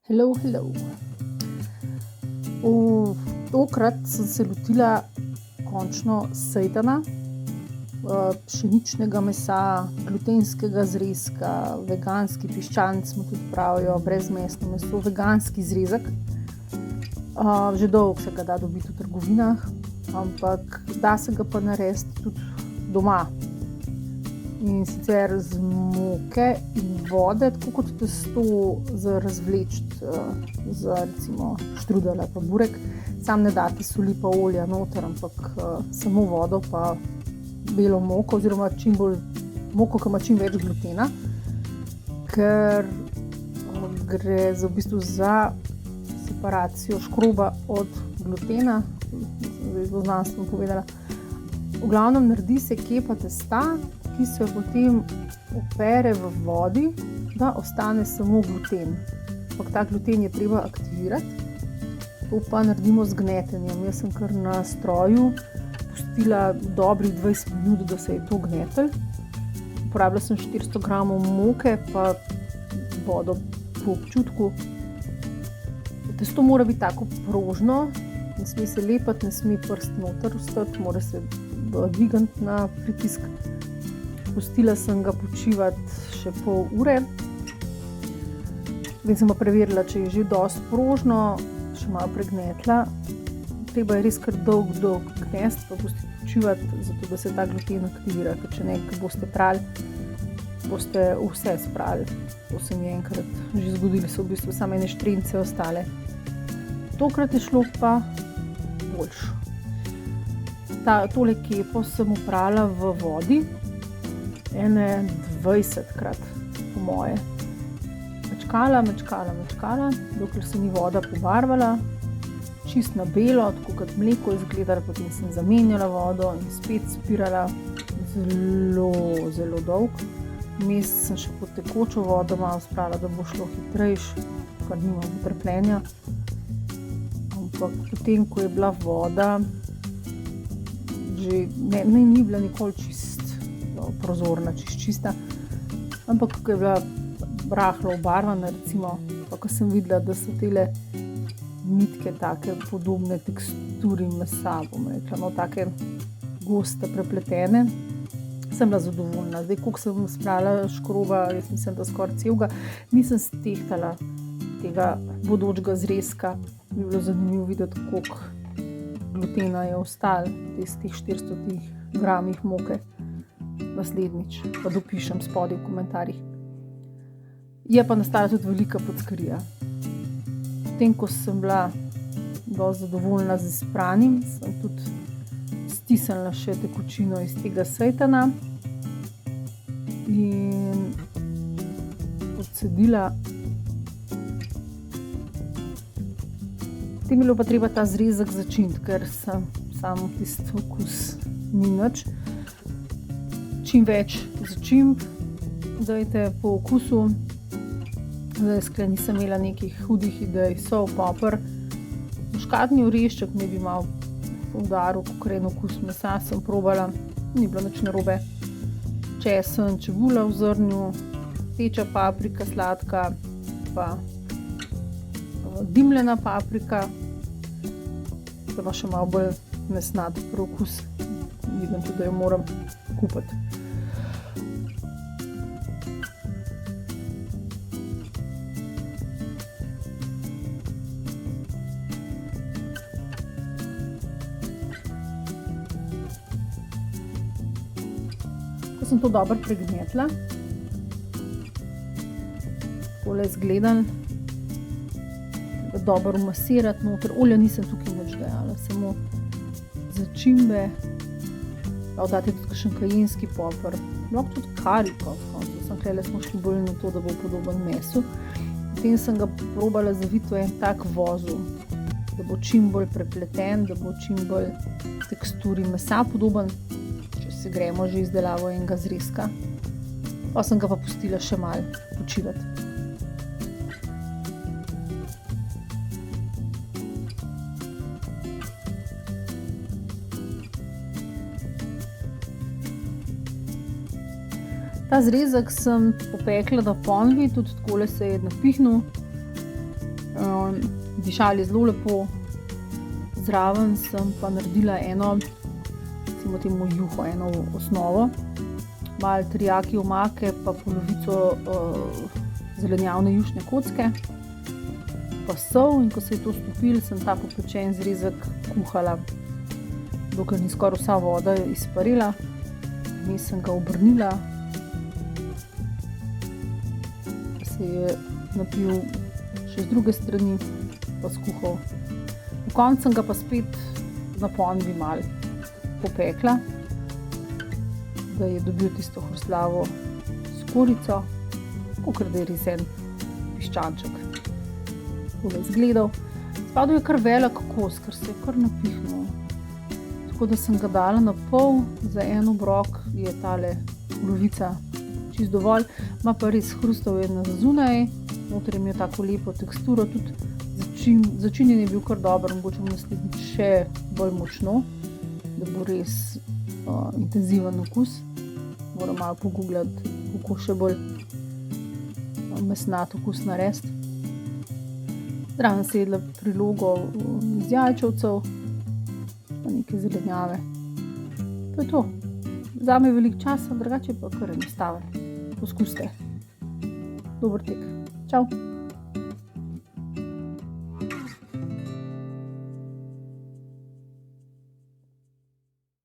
Hello, hello. Tokrat sem se lotila končno sejtana, pšeničnega mesa, glutenskega zrezka, veganski piščanec mu tudi pravijo, brezmesno meso, veganski zrezek. Že dolgo se ga da dobiti v trgovinah, ampak da se ga pa narediti tudi doma. In sicer z moke in vode, tako kot testo za razvleči, za recimo štrudel ali pa burek. Sam ne date soli pa olja noter, ampak samo vodo pa belo moko oziroma čim bolj moko, ki ima čim več glutena, ker gre v bistvu za separacijo škroba od glutena, zdaj zelo znanstveno povedala. V glavnem naredi se kepa testa, ki se potem opere v vodi, da ostane samo gluten. Ampak ta gluten je treba aktivirati. To pa naredimo z gnetenjem. Jaz sem kar na stroju pustila dobrih 20 minut, da se je to gnetlo. Uporabila sem 400 gramov moke pa vodo po občutku. Testo mora biti tako prožno, ne sme se lepati, ne sme prst noter ostati, mora se dvigati na pritisk. Pustila sem ga počivati še pol ure. Zdaj sem pa preverila, če je že dosti prožno, še malo pregnetla. Treba je res kar dolgo gnesti, pa pustiti počivati, zato da se ta gluten aktivira, ker če ne, ko boste prali, boste vse sprali. To se mi je enkrat že zgodilo, so v bistvu samo ene štrence ostale. Tokrat je šlo pa boljše. Tole kepo sem oprala v vodi, ene 20-krat po moje. Mečkala, dokler se ni voda pobarvala, čist na belo, tako kot mleko izgledala, potem sem zamenjala vodo in spet spirala zelo dolgo. Vmes sem še pod tekočo vodo malo spravila, da bo šlo hitrejše, ker nimam potrpljenja. Ampak potem, ko je bila voda, že ni bila nikoli prozorna, čista, ampak ko je bila rahlo obarvana, recimo, pa ko sem videla, da so tele nitke take podobne teksturi mesa, bom rekla, no, take goste, prepletene, sem bila zadovoljna. Zdaj, koliko sem spravila škroba, jaz mislim, da skoraj celega, nisem stehtala tega bodočega zrezka. Bi bilo zanimivo videti, koliko glutena je ostalo iz teh 400 gramih moke. Naslednjič pa dopišem spodaj v komentarjih. Je pa nastala tudi velika pockarija. Potem, ko sem bila dosti zadovoljna z izpranim, sem tudi stisnila še tekočino iz tega sejtana in odcedila. Potem je bilo pa treba ta zrezek začiniti, ker samo tisti okus ni nič. Čim več začimb dajte po okusu. Zdaj skle nisem imela nekih hudih idej, sol, poper. Muškatni orešček mi bi malo poudaril kokren okus mesa, sem probala, ni bilo nič narobe. Česen, čebula v zrnju, rdeča paprika sladka, pa dimljena paprika, da pa še malo bolj mesnat okus. Vidim tudi, da jo moram kupiti. Ko sem to dobro pregnetla, takole izgledam, dobro umasirati noter. Olja nisem tukaj nič dajala, samo začimbe. Date tudi kakšen kajenski poper, lahko tudi kariko. Tukaj smo šli bolj na to, da bo podoben mesu. Potem sem ga probala zaviti v en tak vozel, da bo čim bolj prepleten, da bo čim bolj teksturi mesa podoben, če se gremo že izdelavo enega zrezka. Pa sem ga pa pustila še malo počivati. Ta zrezek sem popekla do ponvi, tudi takole se je napihnil. Dišali zelo lepo. Zraven sem pa naredila eno, recimo temu juho, eno osnovo. Malo teriyaki omake, pa polovico zelenjavne jušne kocke. Pa sol, in ko se je to stopilo, sem ta popečen zrezek kuhala, dokler ni skoraj vsa voda izparila. Vmes sem ga obrnila, pa se je napil še z druge strani, pa skuhal. Na koncu sem ga pa spet na ponvi malo popekla, da je dobil tisto hrustljavo skorjico, kakor da je res en piščanček. Tako izgledal. Spadal je kar velik kos, ker se je kar napihnil. Tako da sem ga dala na pol, za en obrok je tale polovica čisto dovolj. Ma pa res hrustal je na zunaj, noter je imel tako lepo teksturo, tudi začinjen je bil kar dober, mogoče bom naslednjič še bolj močno, da bo res intenziven okus. Moram malo pogooglati, kako še bolj mesnat okus narediti. Zraven sem jedla prilogo iz jajčevcev, pa nekaj zelenjave. To je to. Zame je veliko časa, drugače pa kar enostaven. Poskusite. Dober tek. Čau.